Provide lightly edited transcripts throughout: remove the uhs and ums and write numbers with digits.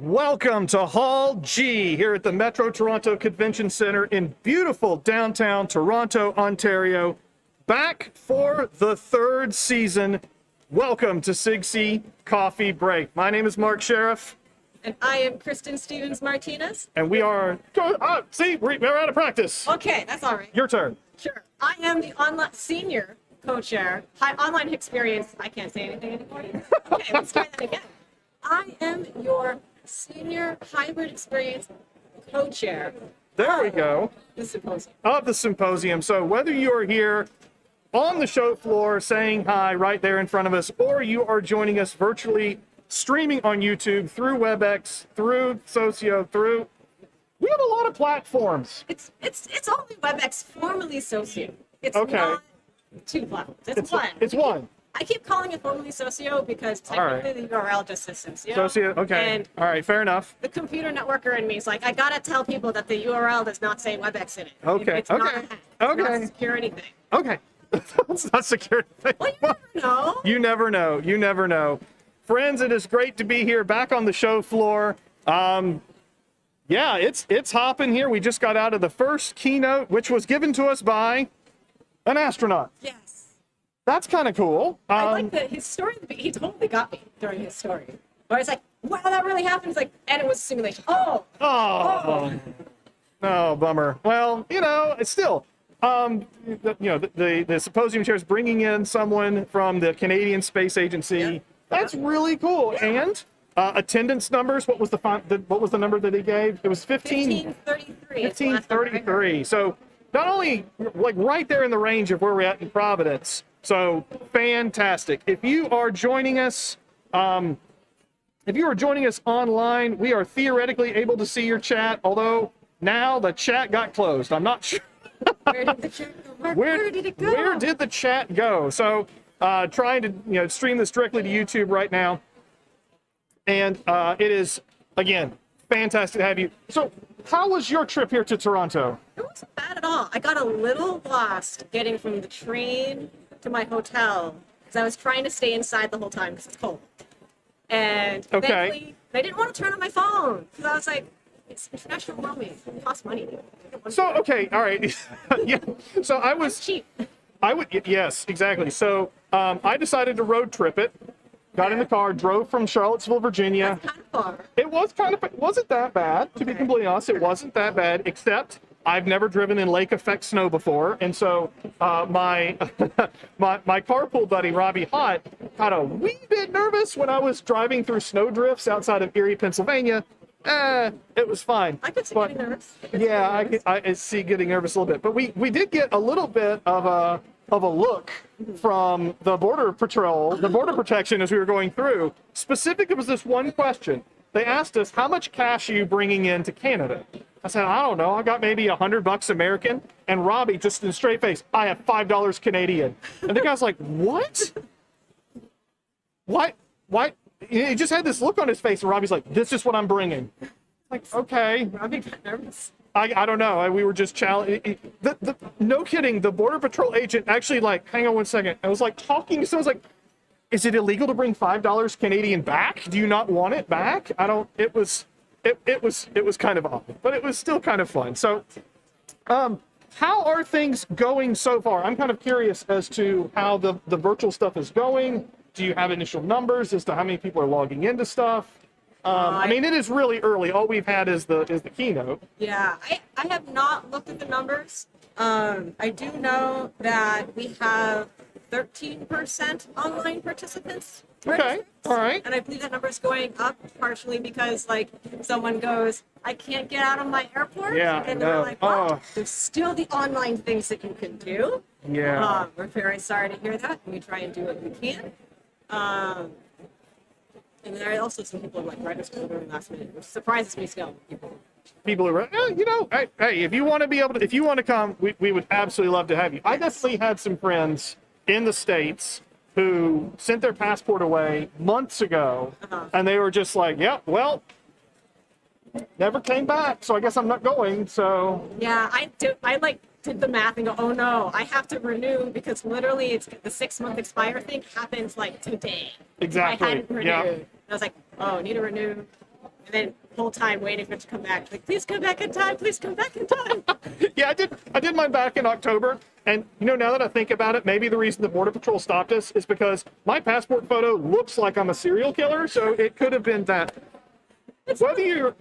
Welcome to Hall G here at the Metro Toronto Convention Center in beautiful downtown Toronto, Ontario. Back for the third season. Welcome to SIGCSE Coffee Break. My name is Mark Sherriff. And I am Kristin Stephens-Martinez. And we are... we're out of practice. Okay, that's all right. Your turn. Sure. I am the online senior co-chair. Online experience. I can't say anything anymore. Okay, let's try that again. I am your senior hybrid experience co-chair. There we go. The symposium. Of the symposium. So whether you are here on the show floor saying hi right there in front of us, or you are joining us virtually streaming on YouTube, through WebEx, through Socio, we have a lot of platforms. It's only WebEx, formerly Socio. It's okay. Not two platforms. It's one. It's one. I keep calling it formerly Socio because technically the URL just says Socio. Socio, okay. And all right, fair enough. the computer networker in me is like, I gotta tell people that the URL does not say WebEx in it. Okay, It's not a hack. It's not a security thing. Okay. It's not security thing. Well, you never know. You never know. You never know. Friends, it is great to be here back on the show floor. Yeah, it's hopping here. We just got out of the first keynote, which was given to us by an astronaut. Yes. That's kind of cool. I like his story. He totally got me during his story. Where it's like, wow, that really happened. It's like, and it was a simulation. Oh, bummer. Well, it's still, the symposium chair is bringing in someone from the Canadian Space Agency. Yeah. That's really cool. Yeah. And attendance numbers. What was the number that he gave? It was 1533. 1533. So not only like right there in the range of where we're at in Providence. So fantastic. If you are joining us, online, we are theoretically able to see your chat. Although now the chat got closed. I'm not sure. Where did the chat go? Where did it go? Where did the chat go? So trying to stream this directly to YouTube right now. And it is, again, fantastic to have you. So how was your trip here to Toronto? It wasn't bad at all. I got a little lost getting from the train to my hotel because I was trying to stay inside the whole time because it's cold. And thankfully, I didn't want to turn on my phone because I was like, it's international roaming. It costs money. So, okay, all right. Yeah. So It's cheap. Yes, exactly. So I decided to road trip it. Got in the car, drove from Charlottesville, Virginia. That's kind of far. It wasn't that bad, to be completely honest. It wasn't that bad, except I've never driven in lake effect snow before. And so my carpool buddy, Robbie Hott, got a wee bit nervous when I was driving through snow drifts outside of Erie, Pennsylvania. It was fine. I could see getting nervous. I see getting nervous a little bit. But we did get a little bit of a look from the border patrol, the border protection as we were going through. Specifically, it was this one question. They asked us, how much cash are you bringing into Canada? I said, I don't know. I got maybe $100 American. And Robbie, just in straight face, I have $5 Canadian. And the guy's like, what? What? He just had this look on his face, and Robbie's like, this is what I'm bringing. Like, okay. Robbie got nervous. I don't know. We were just challenged. No kidding. The Border Patrol agent actually, like, hang on one second. I was like talking to someone. I was like, is it illegal to bring $5 Canadian back? Do you not want it back? It was kind of odd, but it was still kind of fun. So, how are things going so far? I'm kind of curious as to how the virtual stuff is going. Do you have initial numbers as to how many people are logging into stuff? I mean, it is really early. All we've had is the keynote. Yeah, I have not looked at the numbers. I do know that we have 13% online participants. Okay, all right. And I believe that number is going up partially because, like, someone goes, I can't get out of my airport. Yeah, and they're like, well, oh. there's still the online things that you can do. Yeah. We're very sorry to hear that. We try and do what we can. And there are also some people like right at school during last minute, which surprises me still. People who are, hey, if you want to come, we would absolutely love to have you. I definitely had some friends in the States who sent their passport away months ago, and they were just like, yeah, well, never came back, so I guess I'm not going. So yeah, I did the math and go, oh no, I have to renew because literally it's the 6-month expire thing happens like today. Exactly. I hadn't renewed. Yeah. And I was like, oh, need to renew. And then the whole time waiting for it to come back. Like, please come back in time. Please come back in time. Yeah, I did mine back in October. And, now that I think about it, maybe the reason the Border Patrol stopped us is because my passport photo looks like I'm a serial killer. So it could have been that. Whether you're...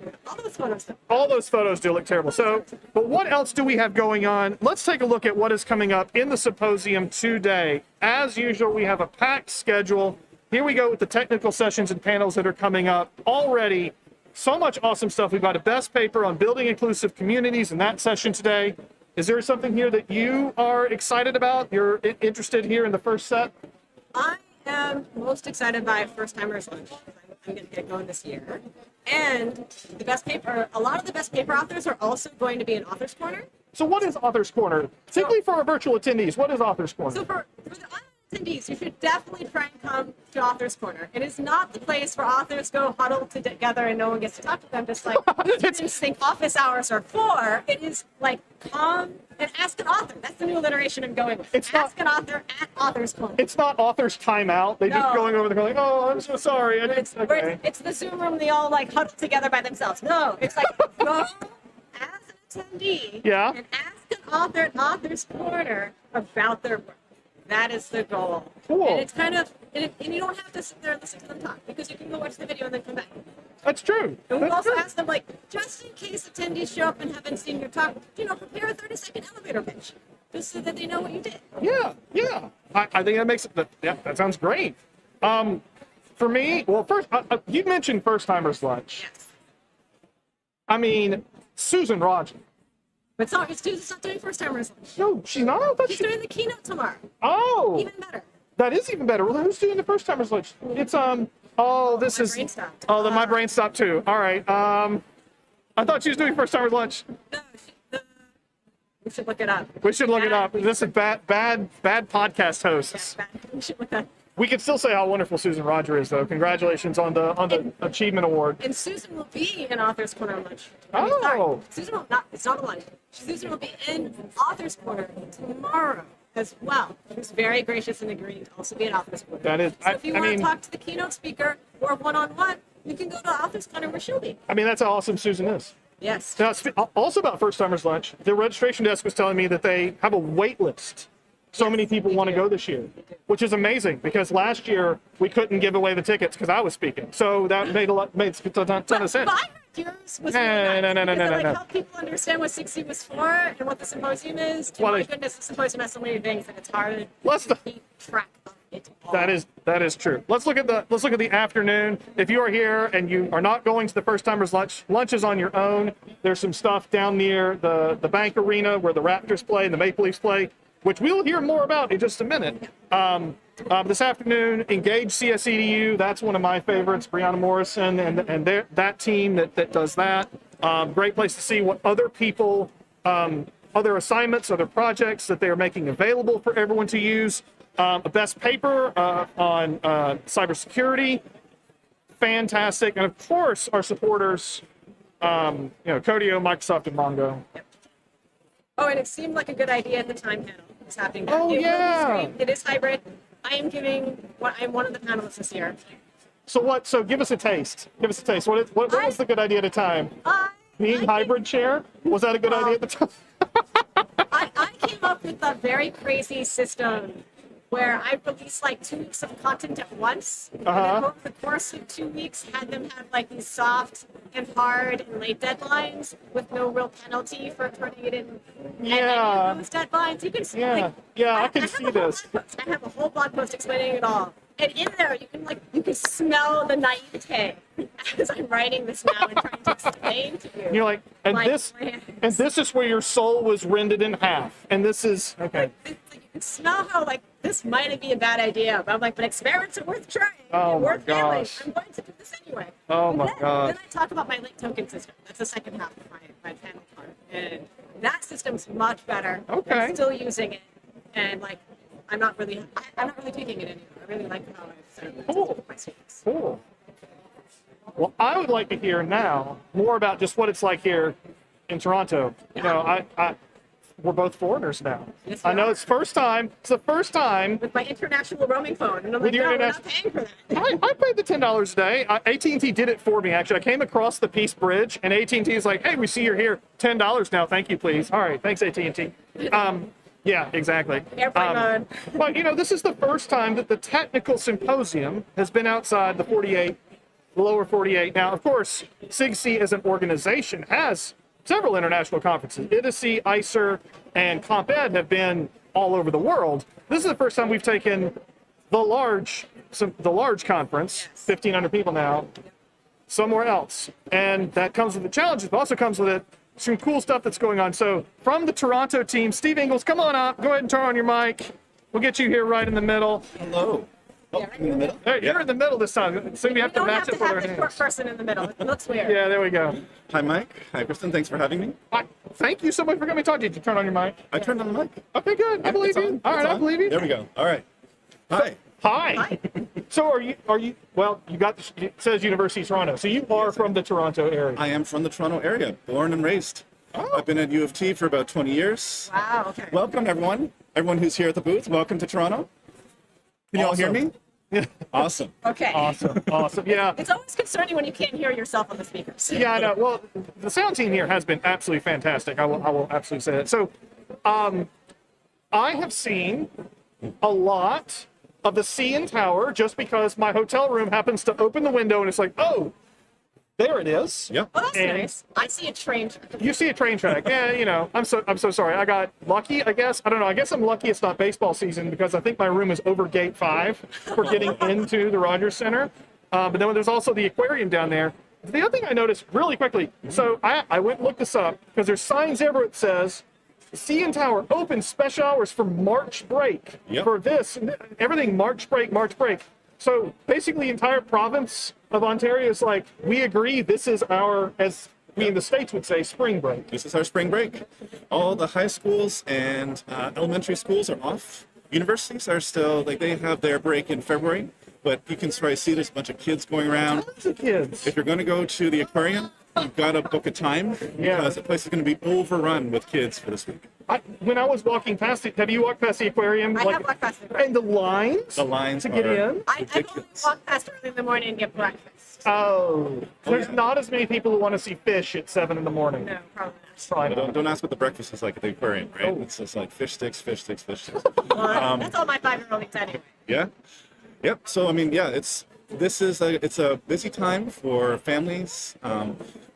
All those photos do look terrible. So, but what else do we have going on? Let's take a look at what is coming up in the symposium today. As usual, we have a packed schedule. Here we go with the technical sessions and panels that are coming up already. So much awesome stuff. We've got a best paper on building inclusive communities in that session today. Is there something here that you are excited about? You're interested here in the first set? I am most excited by First Timers Lunch. I'm going to get going this year. And the best paper, a lot of the best paper authors are also going to be in Author's Corner. So what is Author's Corner? Particularly for our virtual attendees, what is Author's Corner? So for the online attendees, you should definitely try and come to Author's Corner. It is not the place where authors go huddle together and no one gets to talk to them, just like students think office hours are for. It is like come and ask an author. That's the new alliteration I'm going with. Ask an author at Author's Corner. It's not author's timeout. They just going over there going, oh, I'm so sorry. It's the Zoom room, they all like huddle together by themselves. No, it's like go as an attendee and ask an author at Author's Corner about their work. That is the goal. Cool. And it's kind of, and you don't have to sit there and listen to them talk because you can go watch the video and then come back. That's true. And we've also asked them, like, just in case attendees show up and haven't seen your talk, prepare a 30-second elevator pitch just so that they know what you did. Yeah. I think that makes it, that sounds great. For me, well, first, you mentioned First Timers Lunch. Yes. I mean, Susan Rogers. But Susan's not doing First Timers Lunch. No, she's not. She's doing the keynote tomorrow. Oh. Even better. That is even better. Well, who's doing the First Timers Lunch? It's, Brain stopped. Oh, then my brain stopped too. All right. I thought she was doing First Timers Lunch. No, we should look it up. We should look it up. This is bad podcast hosts. Yeah, we should look that. We can still say how wonderful Susan Rogers is, though. Congratulations on the achievement award. And Susan will be in Author's Corner lunch. Oh. Susan will not. It's not a lunch. Susan will be in Author's Corner tomorrow as well. She was very gracious and agreeing to also be in Author's Corner. That is. So if you want to talk to the keynote speaker or one-on-one, you can go to Author's Corner where she'll be. I mean, that's how awesome Susan is. Yes. Now, also about First Timers Lunch, the registration desk was telling me that they have a wait list. So many people want to go this year, which is amazing because last year we couldn't give away the tickets because I was speaking. So that made a ton of sense. But I heard yours was really nice. Help people understand what SIGCSE was for and what the symposium is. And my goodness, the symposium has so many things and it's hard to keep track of it all. That is true. Let's look at the afternoon. If you are here and you are not going to the First Timers lunch is on your own. There's some stuff down near the bank arena where the Raptors play and the Maple Leafs play, which we'll hear more about in just a minute. This afternoon, Engage CSEDU, that's one of my favorites, Brianna Morrison and that team that does that. Great place to see what other people, other assignments, other projects that they are making available for everyone to use. A best paper on cybersecurity, fantastic. And of course, our supporters, Codio, Microsoft, and Mongo. Oh, and it seemed like a good idea at the time panel. It's happening. Oh, yeah. It is hybrid. I'm one of the panelists this year. So give us a taste. What was the good idea at the time? Being hybrid chair? Was that a good idea at the time? I came up with a very crazy system where I released like 2 weeks of content at once. And then over the course of 2 weeks, had them have like these soft and hard and late deadlines with no real penalty for turning it in. Yeah. And those deadlines, you can see. I can see this. I have a whole blog post explaining it all. And in there, you can smell the naivete as I'm writing this now and trying to explain to you. And you're like, this is where your soul was rended in half. And this is okay. You can smell how this might be a bad idea, but I'm like, but experiments are worth trying. Oh my worth failing. gosh. I'm going to do this anyway. Oh my god. Then I talk about my link token system. That's the second half of my panel part, and that system's much better. Okay. I'm still using it, and I'm not really taking it anymore. I really like how I've set up Cool. my students. Cool. Well, I would like to hear now more about just what it's like here in Toronto. we're both foreigners now. Yes, we I know are. it's first time. It's the first time. With my international roaming phone. And I'm With like, your no, we're not international- paying for that. I paid the $10 a day. AT&T did it for me, actually. I came across the Peace Bridge, and AT&T is like, hey, we see you're here. $10 now. Thank you, please. All right. Thanks, AT&T. Yeah, exactly. Airplane mode. But, you know, this is the first time that the Technical Symposium has been outside the lower 48. Now, of course, SIGCSE as an organization has several international conferences. IDICE, ICER, and CompEd have been all over the world. This is the first time we've taken the large conference, 1,500 people now, somewhere else. And that comes with the challenges, but also comes with it some cool stuff that's going on. So from the Toronto team, Steve Engles, come on up. Go ahead and turn on your mic. We'll get you here right in the middle. Hello. Oh, I'm in the middle? Hey, you're in the middle this time. So you have to Don't match have it to with have our the short hands. person in the middle. It looks weird. Yeah, there we go. Hi, Mike. Hi, Kristin. Thanks for having me. Thank you so much for coming to talk to you. Did you turn on your mic? I turned on the mic. Okay, good. I believe It's you. on. All right, It's I on. believe you. There we go. All right. Hi. Hi. Hi. So are you, well, you got, it says University of Toronto. So you are from the Toronto area. I am from the Toronto area, born and raised. Oh. I've been at U of T for about 20 years. Wow, okay. Welcome, everyone. Everyone who's here at the booth, welcome to Toronto. Can you all hear me? Awesome. Okay. Awesome. Yeah. It's always concerning when you can't hear yourself on the speakers. Yeah, I know. Well, the sound team here has been absolutely fantastic. I will absolutely say that. So, I have seen a lot of the CN Tower just because my hotel room happens to open the window and it's like, oh, there it is. Yep. Well, that's And- nice. I see a train. You see a train track. Yeah, you know, I'm so sorry. I got lucky, I guess. I don't know. I guess I'm lucky it's not baseball season because I think my room is over gate 5 for getting into the Rogers Center. But then there's also the aquarium down there. The other thing I noticed really quickly, so I went and looked this up because there's signs everywhere that says CN Tower open special hours for March break. Yep. For this, everything March break. So basically, the entire province of Ontario is like, we agree this is our, as we in the States would say, spring break. This is our spring break. All the high schools and elementary schools are off. Universities are still, like, they have their break in February, but you can probably see there's a bunch of kids going around. Tons of kids. If you're going to go to the aquarium, you've got to book a time because the place is going to be overrun with kids for this week. When I was walking past it, have you walked past the aquarium? I have walked past the aquarium. And the lines? The lines to get are in? I only ridiculous. walk past early in the morning and get breakfast. Oh. There's yeah. not as many people who want to see fish at 7 in the morning. No, probably Probably But not. don't ask what the breakfast is like at the aquarium, right? Oh. It's just like fish sticks. not. Well, that's all my 5-year-old eats anyway. Yeah. Yep. So I mean, yeah, it's a busy time for families,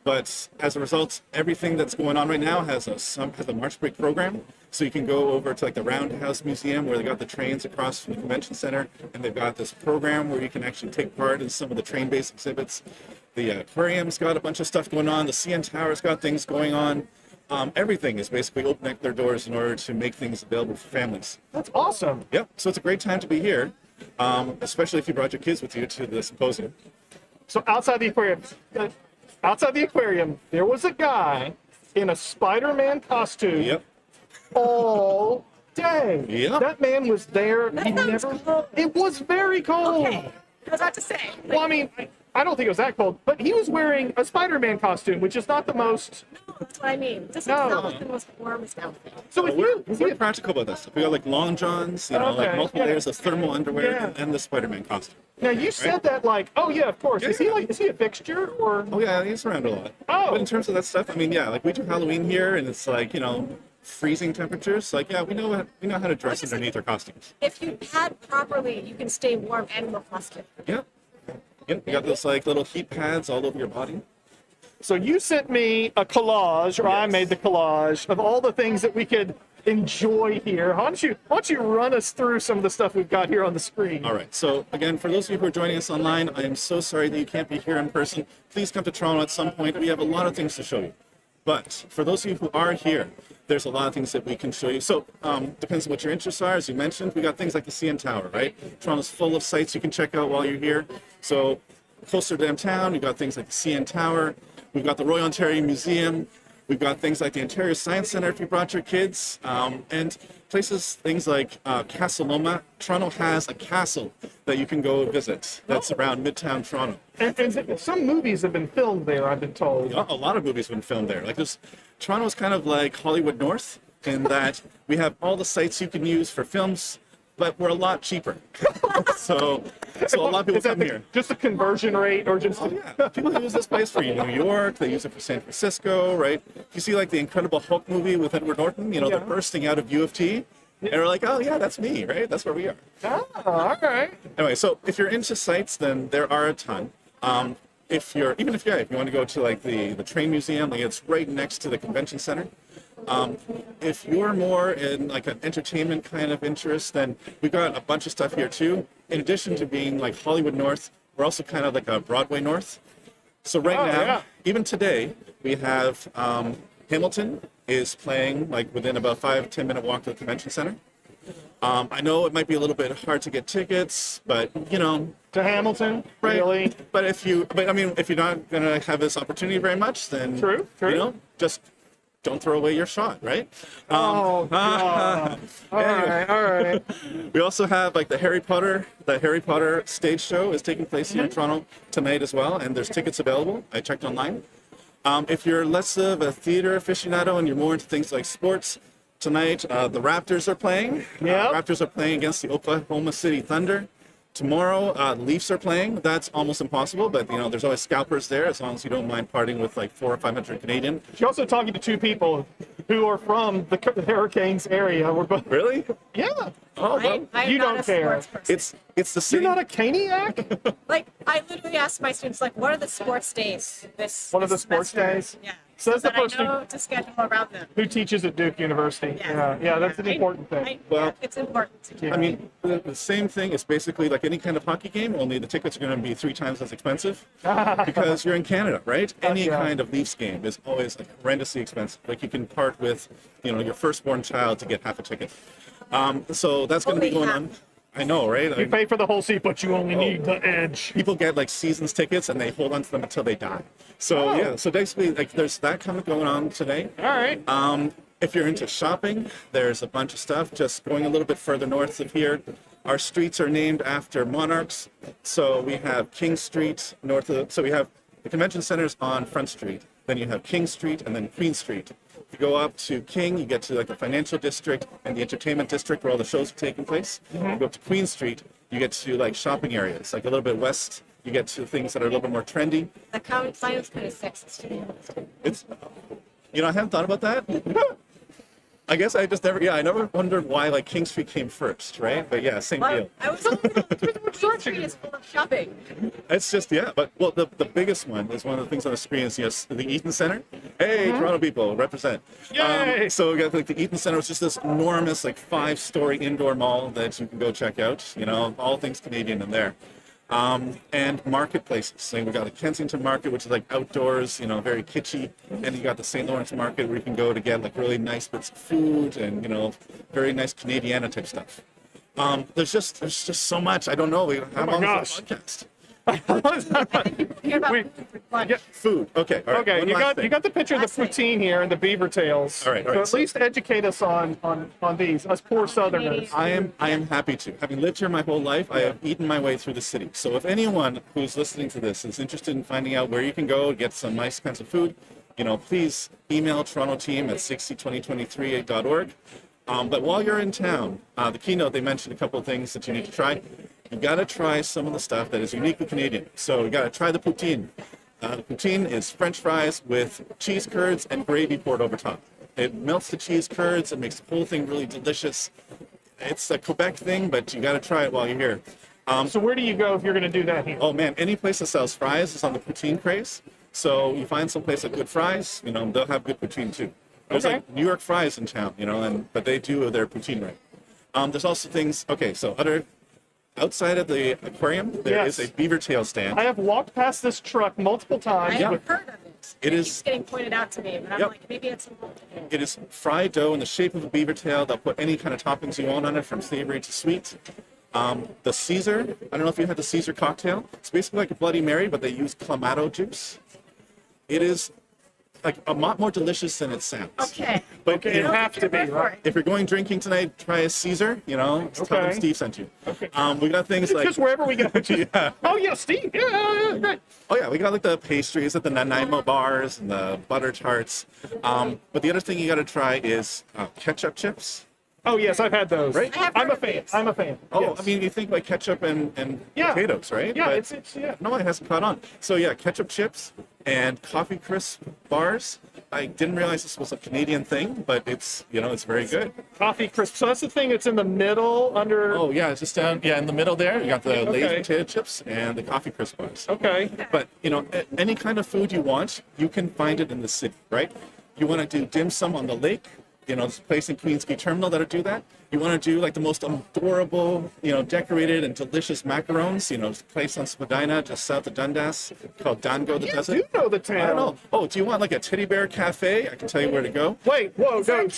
but as a result, everything that's going on right now has a March break program. So you can go over to like the Roundhouse Museum where they got the trains across from the convention center, and they've got this program where you can actually take part in some of the train-based exhibits. The aquarium's got a bunch of stuff going on. The CN Tower's got things going on. Everything is basically opening up their doors in order to make things available for families. That's awesome. Yep. So it's a great time to be here, especially if you brought your kids with you to the symposium. So outside the aquarium, there was a guy in a Spider-Man costume Yep. all day. Yep. That man was there. That He sounds never. cold. It was very cold. Okay. I was about to say. Well, I mean, I don't think it was that cold, but he was wearing a Spider-Man costume, which is not the most. No, that's what I mean. This is No. not the most warmest outfit. So if We're practical about this. We got like long johns, like Okay, multiple yeah. layers of thermal underwear, Yeah. and the Spider-Man costume. now you said that like, oh yeah, of course. Yeah. Is he a fixture or? Oh yeah, he's around a lot. Oh. But in terms of that stuff, I mean, yeah, like we do Halloween here, and it's like freezing temperatures. Like yeah, we know how to dress underneath our costumes. If you pad properly, you can stay warm and look muscular. Yep. Yep. You got those like little heat pads all over your body. So you sent me a collage, or I Yes. made the collage of all the things that we could enjoy here. Why don't you run us through some of the stuff we've got here on the screen? All right. So again, for those of you who are joining us online, I am so sorry that you can't be here in person. Please come to Toronto at some point. We have a lot of things to show you. But for those of you who are here, there's a lot of things that we can show you. So depends on what your interests are. As you mentioned, we got things like the CN Tower, right? Toronto's full of sites you can check out while you're here. So closer to downtown, we've got things like the CN Tower. We've got the Royal Ontario Museum. We've got things like the Ontario Science Centre if you brought your kids, and things like Castle Loma. Toronto has a castle that you can go visit that's around Midtown Toronto. And some movies have been filmed there, I've been told. A lot of movies have been filmed there. Like Toronto's kind of like Hollywood North. in that we have all the sites you can use for films, but we're a lot cheaper. so a lot of people Is that come here. just a conversion rate or just? Oh yeah, people use this place for New York. They use it for San Francisco, right? You see, like the Incredible Hulk movie with Edward Norton. You know, they're bursting out of U of T, and we're like, oh yeah, that's me, right? That's where we are. Oh, all right. Anyway, so if you're into sites, then there are a ton. If you want to go to like the train museum, like it's right next to the convention center. If you're more in like an entertainment kind of interest, then we've got a bunch of stuff here too. In addition to being like Hollywood North, we're also kind of like a Broadway North. So now, even today, we have Hamilton is playing like within about 5-10 minute walk to the convention center. I know it might be a little bit hard to get tickets, but you know, To Hamilton, right? really? But if you're not gonna have this opportunity very much, then True. you know, just don't throw away your shot, right? Oh, God. All right. We also have like the Harry Potter stage show is taking place here in Toronto tonight as well, and there's tickets available. I checked online. If you're less of a theater aficionado and you're more into things like sports, tonight the Raptors are playing. Yep. Raptors are playing against the Oklahoma City Thunder. Tomorrow, Leafs are playing. That's almost impossible, but you know, there's always scalpers there as long as you don't mind partying with like 400 or 500 Canadian. You're also talking to two people who are from the Hurricanes area. We're both. Really? Yeah. Oh, well, I'm You not don't a care. sports person. it's the You're same. not a Caniac? Like, I literally ask my students, like, what are the sports days What are the this sports semester? days? Yeah. Says the that I person know to schedule around them. who teaches at Duke University. Yeah, that's an important thing. Well, it's important to do. I mean, the same thing is basically like any kind of hockey game, only the tickets are going to be 3 times as expensive because you're in Canada, right? Any Yeah. kind of Leafs game is always like horrendously expensive. Like you can part with, you know, your firstborn child to get half a ticket. So that's going to be Only going half. on. I know, right? You pay for the whole seat, but you only need the edge. People get like seasons tickets and they hold on to them until they die. So yeah, so basically like there's that kind of going on today. All right. If you're into shopping, there's a bunch of stuff. Just going a little bit further north of here, our streets are named after monarchs. So we have King Street so we have the convention centers on Front Street. Then you have King Street and then Queen Street. If you go up to King, you get to like the financial district and the entertainment district where all the shows are taking place. You go up to Queen Street, you get to like shopping areas. Like a little bit west, you get to things that are a little bit more trendy. The sounds kind of sexist to me. It's, you know, I haven't thought about that. I guess I just I never wondered why like King Street came first, right? But yeah, same Well, deal. I was King Street is full of shopping. It's just, but well, the biggest one is one of the things on the screen is the Eaton Center. Hey, Toronto people, represent. Yay! So we got like the Eaton Center, which is this enormous like 5-story indoor mall that you can go check out. You know, all things Canadian in there. And marketplaces. So we got the Kensington Market, which is like outdoors, you know, very kitschy. And you got the St. Lawrence Market where you can go to get like really nice bits of food and, you know, very nice Canadiana type stuff. There's just so much. I don't know. We have my on gosh. the podcast. Hear about We- food for lunch. Yeah. Food. Okay. All right. Okay, one you last got thing. you got the picture of the Last thing. poutine here and the beaver tails. All right, So at so- least educate us on these, us poor Southerners. I am happy to. Having lived here my whole life, I have eaten my way through the city. So if anyone who's listening to this is interested in finding out where you can go get some nice kinds of food, you know, please email Toronto team at SIGCSE2023.org. But while you're in town, the keynote, they mentioned a couple of things that you need to try. You got to try some of the stuff that is uniquely Canadian. So you got to try the poutine. The poutine is French fries with cheese curds and gravy poured over top. It melts the cheese curds and makes the whole thing really delicious. It's a Quebec thing, but you got to try it while you're here. So where do you go if you're going to do that here? Oh man, any place that sells fries is on the poutine craze. So you find some place with good fries, you know, they'll have good poutine too. There's Okay. like New York fries in town, you know, but they do their poutine right. There's also things. Okay, so outside of the aquarium, there is Yes. a beaver tail stand. I have walked past this truck multiple I times. haven't heard of it. It is- keeps getting pointed out to me, but I'm Yep. like, maybe it's a It is fried dough in the shape of a beaver tail. They'll put any kind of toppings you want on it, from savory to sweet. The Caesar, I don't know if you had the Caesar cocktail. It's basically like a Bloody Mary, but they use clamato juice. It is like a lot more delicious than it sounds. Okay. But Okay, you it know, have to be, right? if you're going drinking tonight, try a Caesar. You know, tell them Okay. Steve sent you. Okay. We got things like Just wherever we go. yeah. Oh yeah, Steve. Yeah, right. Oh yeah, we got like the pastries at the Nanaimo bars and the butter tarts. But the other thing you got to try is ketchup chips. Oh yes, I've had those. Right? I have I'm a heard of fan. these. I'm a fan. Oh, Yes. I mean, you think like ketchup and Yeah. potatoes, right? Yeah, But it's yeah. no, it hasn't caught on. So yeah, ketchup chips and coffee crisp bars. I didn't realize this was a Canadian thing, but it's it's very good. Coffee crisp. So that's the thing. It's in the middle under. Oh yeah, it's just down in the middle there. You got the Okay. Lay's potato chips and the coffee crisp bars. Okay. But any kind of food you want, you can find it in the city, right? You want to do dim sum on the lake, there's a place in Queens Quay Terminal that'll do that. You want to do like the most adorable, decorated and delicious macarons, there's a place on Spadina just south of Dundas called Dango that does You it. know the town. I don't know. Oh, do you want like a teddy bear cafe? I can tell you where to go. Wait, whoa, no.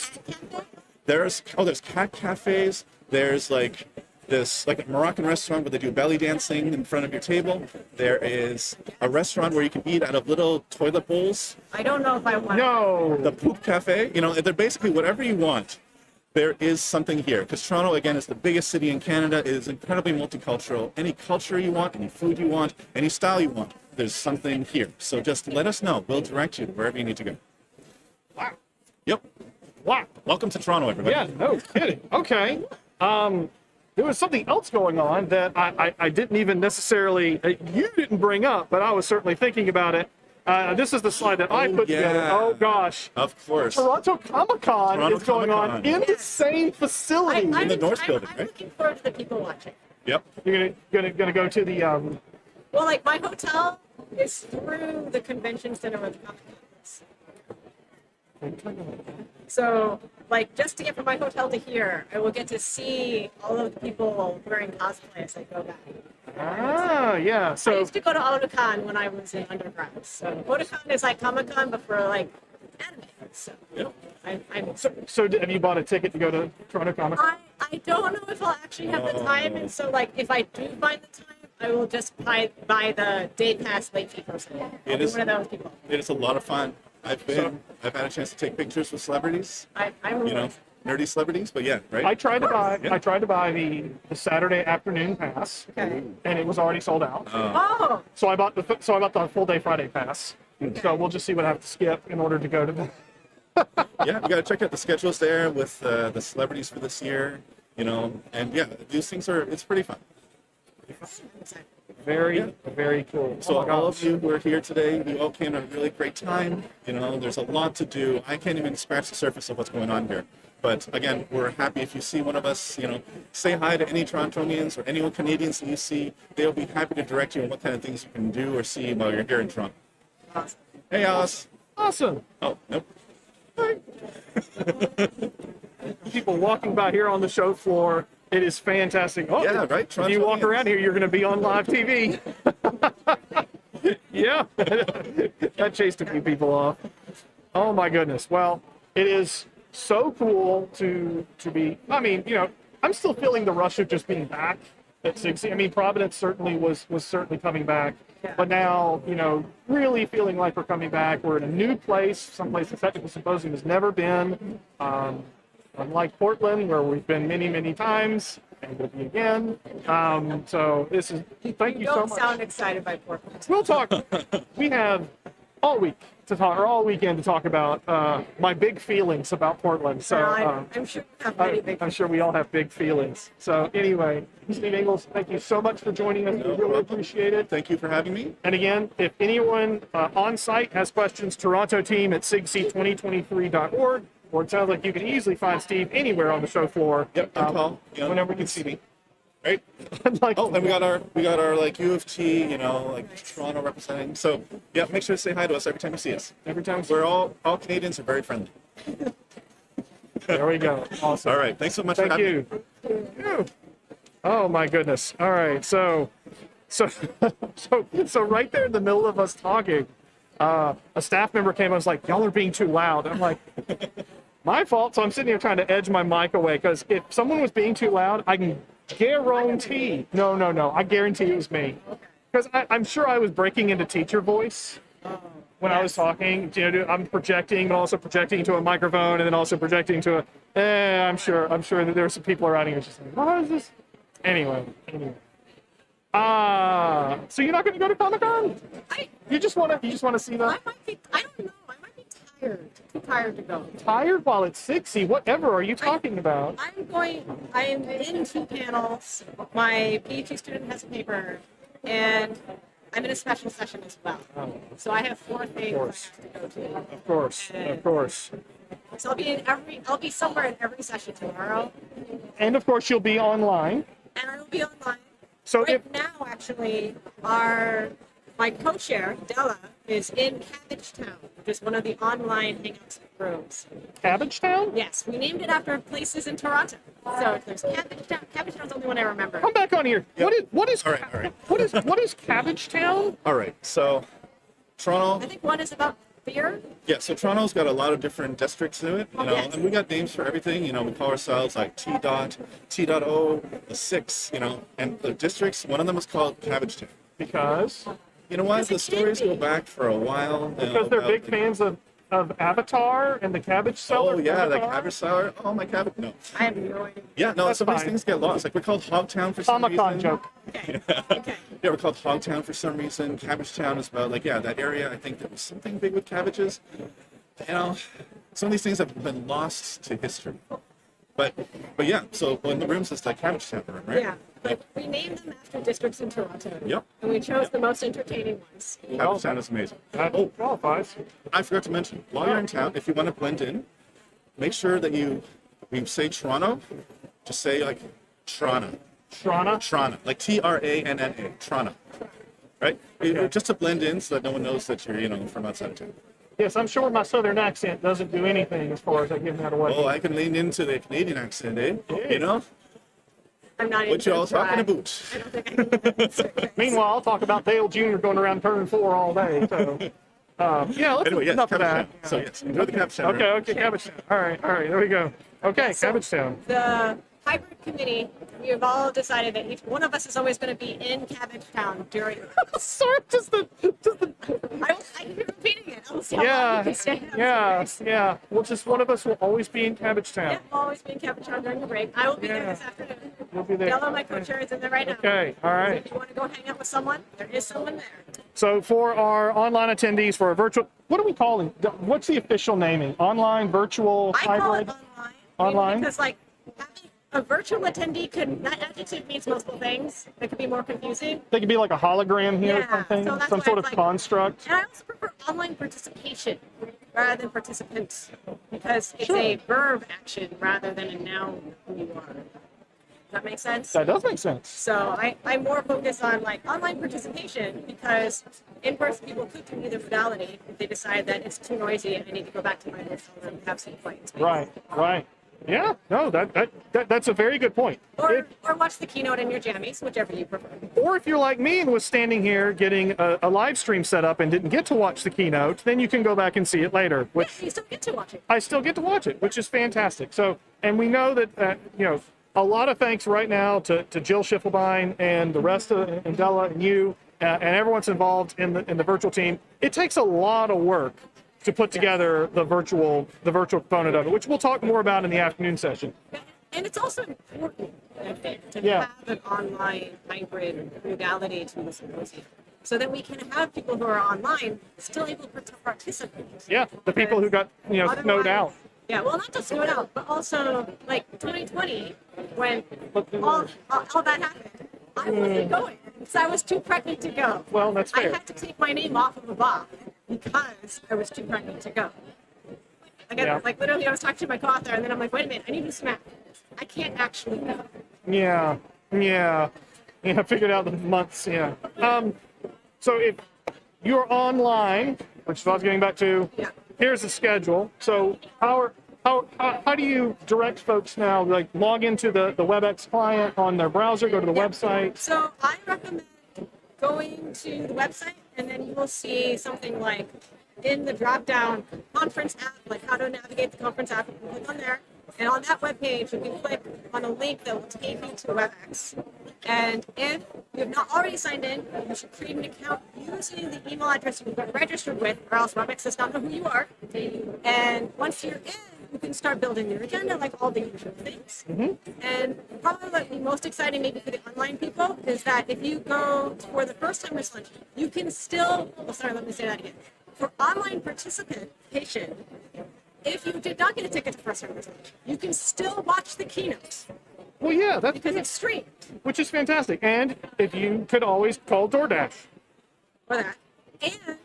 There's cat cafes. There's like this like a Moroccan restaurant where they do belly dancing in front of your table. There is a restaurant where you can eat out of little toilet bowls. I don't know if I want. No. The poop cafe, they're basically whatever you want. There is something here because Toronto again is the biggest city in Canada. It is incredibly multicultural. Any culture you want, any food you want, any style you want, there's something here. So just let us know. We'll direct you to wherever you need to go. Wow. Yep. Wow. Welcome to Toronto, everybody. Yeah, no kidding. Okay. There was something else going on that I didn't even necessarily, you didn't bring up, but I was certainly thinking about it. This is the slide that I put together. yeah. Oh, gosh. Of course. Toronto ComicCon Toronto is going on ComicCon. in the same facility. In the North Building, I'm right? looking forward to the people watching. Yep. You're gonna go to the, Well, like my hotel is through the convention center where the ComicCon is. So, like, just to get from my hotel to here, I will get to see all of the people wearing cosplay as I go back. yeah. I So, used to go to Otakon when I was in undergrad. So Otakon is like Comic-Con, but for like anime. So Yep. I'm so have you bought a ticket to go to Toronto ComicCon? I don't know if I'll actually have the time, and so like if I do find the time, I will just buy the day pass late fee person. I'll It be is- one of those people. It is a lot of fun. I've had a chance to take pictures with celebrities, I'm nerdy celebrities, but yeah, right? I tried to buy Yeah. the Saturday afternoon pass, okay. and it was already sold out. Oh, So I bought the full day Friday pass. So we'll just see what I have to skip in order to go to the. Yeah, you got to check out the schedules there with the celebrities for this year, and yeah, these things it's pretty fun. Very, very cool. So Oh my all of gosh. you who are here today, you all came at a really great time. There's a lot to do. I can't even scratch the surface of what's going on here. But again, we're happy if you see one of us, say hi to any Torontonians or any Canadians that you see. They'll be happy to direct you on what kind of things you can do or see while you're here in Toronto. awesome. Hey, Alice. Awesome. Oh, nope. People walking by here on the show floor. It is fantastic. Oh, Yeah, right, If you walk Torontonians. around here, you're going to be on live TV. Yeah, that chased a few people off. Oh my goodness. Well, it is so cool to be. I mean, I'm still feeling the rush of just being back at SIGCSE. I mean, Providence certainly was certainly coming back, but now really feeling like we're coming back. We're in a new place, someplace the Technical Symposium has never been. Unlike Portland, where we've been many, many times, and will be again. So this is, thank you so Don't much. sound excited by Portland. We'll talk. We have all week to talk, or all weekend to talk about my big feelings about Portland. So I'm sure you have many big. I'm sure we all have big feelings. So anyway, Steve Engles, thank you so much for joining us. We really appreciate it. Thank you for having me. And again, if anyone on site has questions, Toronto team at SIGCSE2023.org. Or it sounds like you can easily find Steve anywhere on the show floor. Yep, and call. Whenever you can see me. Right? Like, Oh, and we got our like U of T, like Toronto representing. So yeah, make sure to say hi to us every time you see us. every time. We're all Canadians are very friendly. There we go. Awesome. All right, thanks so much for Thank having you. me. Thank you. Oh my goodness. All right. So right there in the middle of us talking, a staff member came and was like, "Y'all are being too loud." I'm like, my fault. So I'm sitting here trying to edge my mic away because if someone was being too loud, I can guarantee. No. I guarantee it was me because I'm sure I was breaking into teacher voice. when I was talking. You know, I'm projecting, but also projecting to a microphone, and then also projecting to a. I'm sure that there were some people around here just like, what is this? Anyway. So you're not going to go to ComicCon? You just want to see the. I don't know. I might be tired. Too tired to go. Tired while it's 60? Whatever are you talking about? I'm in 2 panels. My PhD student has a paper, and I'm in a special session as well. So I have 4 things I have to go to. Of course. So I'll be somewhere in every session tomorrow. And of course you'll be online. And I will be online. So Now, actually, my co-chair, Della, is in Cabbagetown, which is one of the online hangouts rooms. Cabbagetown? Yes, we named it after places in Toronto. So there's Cabbagetown. Cabbagetown's the only one I remember. Come back on here. Yep. What is All right. what is Cabbagetown? All right, so Toronto. I think one is about beer. Yeah, so Toronto's got a lot of different districts to it, you know, Yes. and we got names for everything. You know, we call ourselves like T.O, the 6, you know, and the districts. One of them is called Cabbagetown. Because You know what? Because The it stories can go be. back for a while. because they're big fans of Avatar and the Cabbage Seller. Oh yeah, the Avatar. cabbage sour. Oh my cabbage. No. I have no idea. Yeah, no. That's Some of these fine. things get lost. Like we're called Hogtown for some reason. ComicCon joke. Okay. Yeah, we're called Hogtown for some reason. Cabbagetown is about like that area. I think there was something big with cabbages. You know, some of these things have been lost to history. But yeah. So in the rooms, it's like Cabbagetown room, right? Yeah. But we named them after districts in Toronto. Yep. And we chose the most entertaining ones. Cabbagetown is amazing. That Oh, qualifies. I forgot to mention, while you're in town, if you want to blend in, make sure that you say Toronto, say like Toronto. Toronto. Like Tranna, Toronto. Right? Just to blend in so that no one knows that you're, from outside of town. Yes, I'm sure my southern accent doesn't do anything as far as I give that away. Oh, I can lean into the Canadian accent, eh? You know? I'm not What you all talking about? about? I don't think I can do that. Meanwhile, I'll talk about Dale Jr. going around turn 4 all day. So, yeah, let's Anyway, yes, enough of that. Cabbagetown. So yes, enjoy the Cabbagetown. Okay, Cabbagetown. All right, there we go. Okay, So, Cabbagetown. The hybrid committee, we've all decided that each one of us is always going to be in Cabbagetown during. Sorry, just the. I keep repeating it. I'll see how long you can stay. Yeah. Well, just one of us will always be in Cabbagetown. Yeah, I'll always be in Cabbagetown during the break. I will be there Yeah. this afternoon. We'll be there. Della, my co-chair, is in there right now. Okay, all So right. if you want to go hang out with someone, there is someone there. So for our online attendees, for a virtual, what do we call it? What's the official naming? Online, virtual, I call hybrid? it online. Online? Because having a virtual attendee that adjective means multiple things. It could be more confusing. They could be like a hologram here or Yeah, something, so that's some why sort it's of like- construct. And I also prefer online participation rather than participants because it's Sure. a verb action rather than a noun who you are. Does that make sense? That does make sense. So I'm more focused on like online participation because in-person people could do either modality if they decide that it's too noisy and I need to go back to my hotel room and have some quiet space. Right. Yeah, no, that's a very good point. Or watch the keynote in your jammies, whichever you prefer. Or if you're like me and was standing here getting a live stream set up and didn't get to watch the keynote, then you can go back and see it later, which You still get to watch it. I still get to watch it, which is fantastic. So, and we know that, a lot of thanks right now to Jill Schiffelbein and the rest of, and Della and you, and everyone's involved in the virtual team. It takes a lot of work to put together the virtual component of it, which we'll talk more about in the afternoon session. And it's also important, I think, to Yeah. have an online hybrid modality to the symposium so that we can have people who are online still able to participate. Yeah, the people who got snowed Otherwise- out. Yeah, well, not just snowed out, but also like 2020 when all that happened. I wasn't going because I was too pregnant to go. Well, that's I fair. had to take my name off of the box because I was too pregnant to go. Yeah. Like literally, I was talking to my co-author, and then I'm like, wait a minute, I need to smack. I can't actually go. Yeah, figured out the months, yeah. So if you're online, which is what I was getting back to, Yeah. here's the schedule. So how do you direct folks now, like log into the WebEx client on their browser, go to the Yeah. website? So I recommend going to the website, and then you will see something like in the drop-down conference app, like how to navigate the conference app. You can click on there, and on that web page, you can click on a link that will take you to WebEx. And if you have not already signed in, you should create an account using the email address you've got registered with, or else Webex does not know who you are. And once you're in, you can start building your agenda, like all the usual things. And probably what the most exciting, maybe for the online people, is that if you go for the first time lunch, you can still, oh, sorry, let me say that again. For online participation, if you did not get a ticket to first time lunch, you can still watch the keynotes. Well, yeah, that's because it's streamed. Which is fantastic. And if you could always call DoorDash. For that. And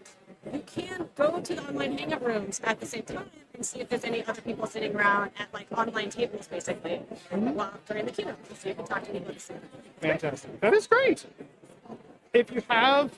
you can go to the online hangout rooms at the same time and see if there's any other people sitting around at like online tables, basically, while during the keynote. So you can talk to people at the same time. Fantastic. That is great. If you have,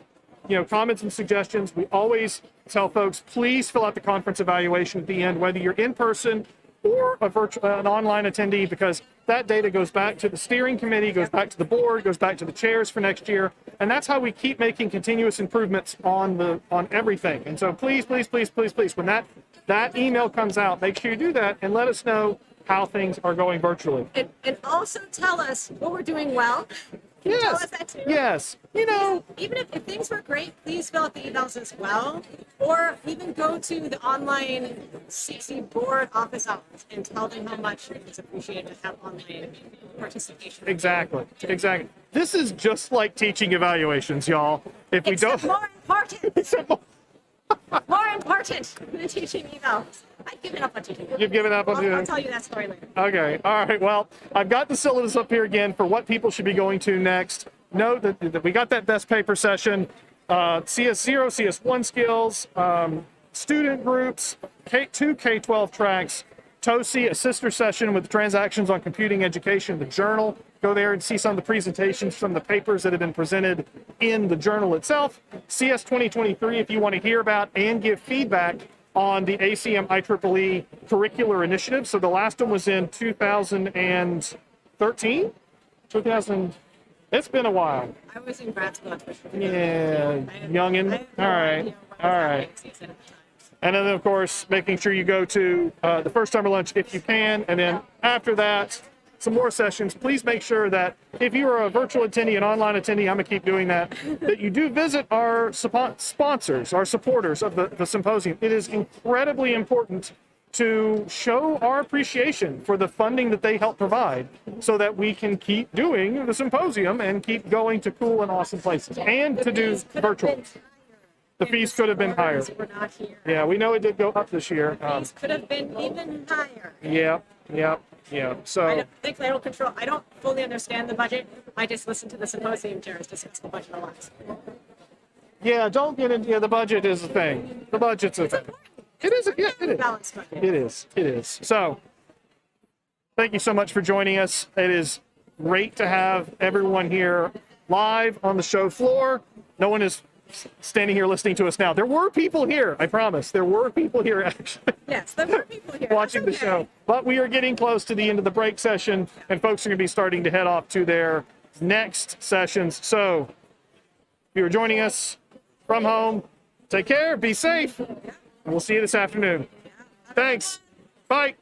comments and suggestions, we always tell folks, please fill out the conference evaluation at the end, whether you're in person or an online attendee, because that data goes back to the steering committee, goes back to the board, goes back to the chairs for next year, and that's how we keep making continuous improvements on everything. And so please, when that email comes out, make sure you do that and let us know how things are going virtually. And also tell us what we're doing well. Can you tell us that too? Yes. Even if things were great, please fill out the emails as well. Or even go to the online SIGCSE board office hours and tell them how much it's appreciated to have online participation. Exactly. This is just like teaching evaluations, y'all. If we Except don't... more important. More important than teaching evals. I've given up on teaching. You've given up on teaching. I'll tell you that story later. Okay. All right. Well, I've got the syllabus up here again for what people should be going to next. Note that we got that best paper session, CS0, CS1 skills, student groups, two K-12 tracks, TOSI, a sister session with transactions on computing education, the journal. Go there and see some of the presentations from the papers that have been presented in the journal itself. CS 2023, if you want to hear about and give feedback on the ACM IEEE curricular initiative. So the last one was in 2013? It's been a while. I was in grad school. Yeah, youngin'. All right. And then, of course, making sure you go to the first timer lunch if you can. And then after that, some more sessions. Please make sure that if you are a virtual attendee, an online attendee, I'm going to keep doing that you do visit our sponsors, our supporters of the symposium. It is incredibly important to show our appreciation for the funding that they help provide so that we can keep doing the symposium and keep going to cool and awesome places and to do virtual. The fees could have been higher. Yeah, we know it did go up this year. Fees could have been even higher. Yeah. So Thankfully, I don't fully understand the budget. I just listen to the symposium chairs discuss the budget a lot. yeah, don't get into the budget is a thing. The budget's a thing. It is. Yeah, it is. Balanced budget. It is. So thank you so much for joining us. It is great to have everyone here live on the show floor. No one is standing here listening to us now. There were people here, I promise. There were people here actually. Yes, there were people here. Watching the show. But we are getting close to the end of the break session, and folks are going to be starting to head off to their next sessions. So if you're joining us from home, take care, be safe, and we'll see you this afternoon. Thanks. Bye.